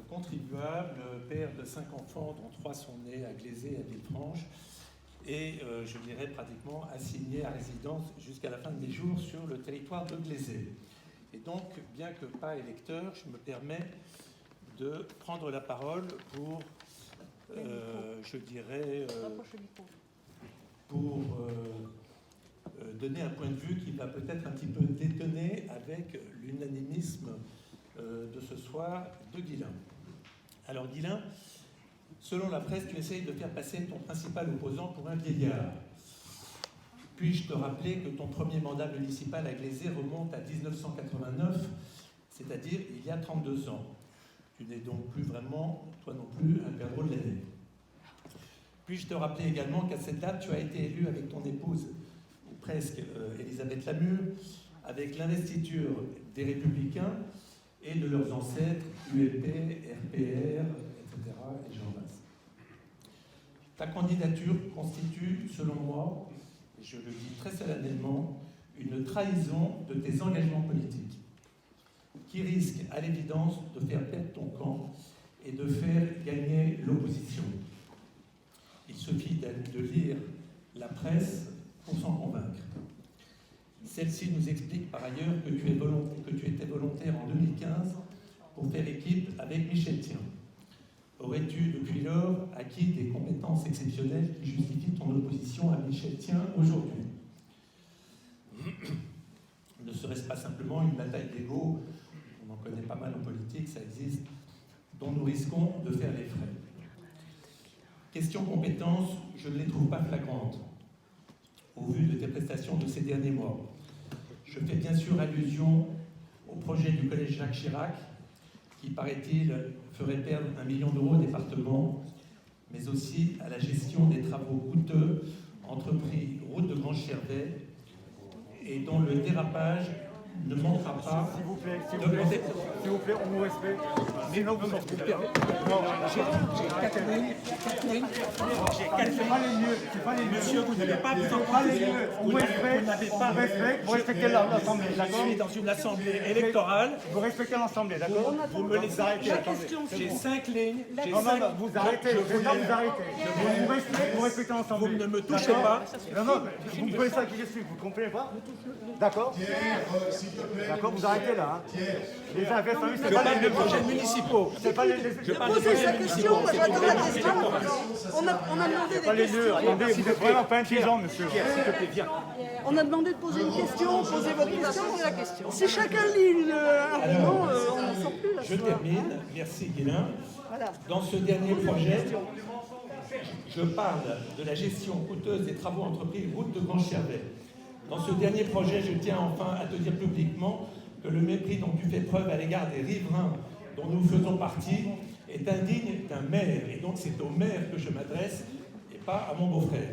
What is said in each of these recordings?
contribuable, père de 5 enfants, dont 3 sont nés à Glaisé et à Villefranche, et je dirais pratiquement assigné à résidence jusqu'à la fin de mes jours sur le territoire de Glaisé. Et donc, bien que pas électeur, je me permets de prendre la parole pour, je dirais, pour donner un point de vue qui va peut-être un petit peu détonner avec l'unanimisme de ce soir de Guilain. Alors Guilain, selon la presse, tu essayes de faire passer ton principal opposant pour un vieillard. Puis-je te rappeler que ton premier mandat municipal à Glaisé remonte à 1989, c'est-à-dire il y a 32 ans. Tu n'es donc plus vraiment, toi non plus, un perdreau de l'année. Puis-je te rappeler également qu'à cette date, tu as été élu avec ton épouse, ou presque, Elisabeth Lamure, avec l'investiture des Républicains et de leurs ancêtres, ULP, RPR, etc., et j'en passe. Ta candidature constitue, selon moi, et je le dis très solennellement, une trahison de tes engagements politiques, qui risque à l'évidence de faire perdre ton camp et de faire gagner l'opposition. Il suffit de lire la presse pour s'en convaincre. Celle-ci nous explique par ailleurs que tu étais volontaire en 2015 pour faire équipe avec Michel Thiens. Aurais-tu depuis lors acquis des compétences exceptionnelles qui justifient ton opposition à Michel Thiens aujourd'hui? Ne serait-ce pas simplement une bataille d'ego, on en connaît pas mal en politique, ça existe, dont nous risquons de faire les frais? Question compétences, je ne les trouve pas flagrantes, au vu de tes prestations de ces derniers mois. Je fais bien sûr allusion au projet du collège Jacques Chirac, qui, paraît-il, ferait perdre 1 million d'euros au département, mais aussi à la gestion des travaux coûteux entrepris route de Grange-Chervais et dont le dérapage ne manquera pas. S'il vous plaît, on vous respecte. Sinon, vous sortez. Non, j'ai 4 lignes. C'est pas les lieux. Monsieur, vous n'avez pas besoin C'est pas les lieux. On vous respecte. Vous respectez l'Assemblée, d'accord? Je suis dans une assemblée électorale. Vous respectez l'Assemblée, d'accord? Vous me laissez arrêter. J'ai 5 lignes. Non, vous arrêtez. Vous arrêtez. Vous respectez Vous l'Assemblée. ne me touchez pas. Non, vous prenez ça qui explique. Vous comprenez pas? D'accord? D'accord, vous arrêtez là. Hein. Les investissements, Je c'est pas parle de les projets municipaux. C'est pas les Je parle de Posez projets sa municipaux. question, moi j'attends la question. On a demandé pas des les lieux. questions. Attendez, vous êtes vraiment pas intelligent, monsieur. S'il te plaît, viens. On a demandé de poser une question, posez votre question, posez la question. Si chacun lit l'argument, on n'en sort plus là. Je termine. Merci Guilain. Voilà. Dans ce dernier projet, je parle de la gestion coûteuse des travaux entrepris route de Grange-Chervais. Dans ce dernier projet, je tiens enfin à te dire publiquement que le mépris dont tu fais preuve à l'égard des riverains dont nous faisons partie est indigne d'un maire. Et donc c'est au maire que je m'adresse et pas à mon beau-frère.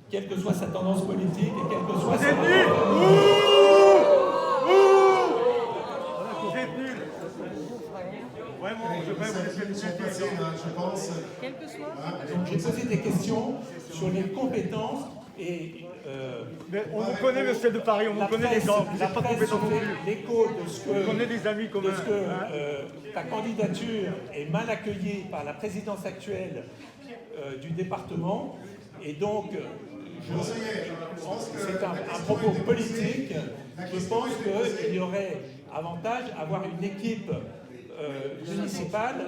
Quelle que soit sa tendance politique et quelle que soit sa... Vous êtes nuls. Vraiment, je vais vous laisser je pense. Quel que soit. Donc j'ai posé des questions sur les compétences et... Mais on vous connaît, monsieur de Paris, on vous connaît les gens. Vous n'êtes pas compétents non plus. L'écho de ce que... On connaît des amis communs. de ce que ta candidature est mal accueillie par la présidence actuelle du département, et donc c'est un propos politique. Je pense qu'il y aurait avantage à avoir une équipe municipale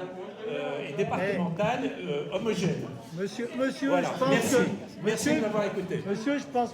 et départementale homogène. Monsieur, Voilà. je pense Merci. que... Merci de m'avoir écouté. Monsieur, je pense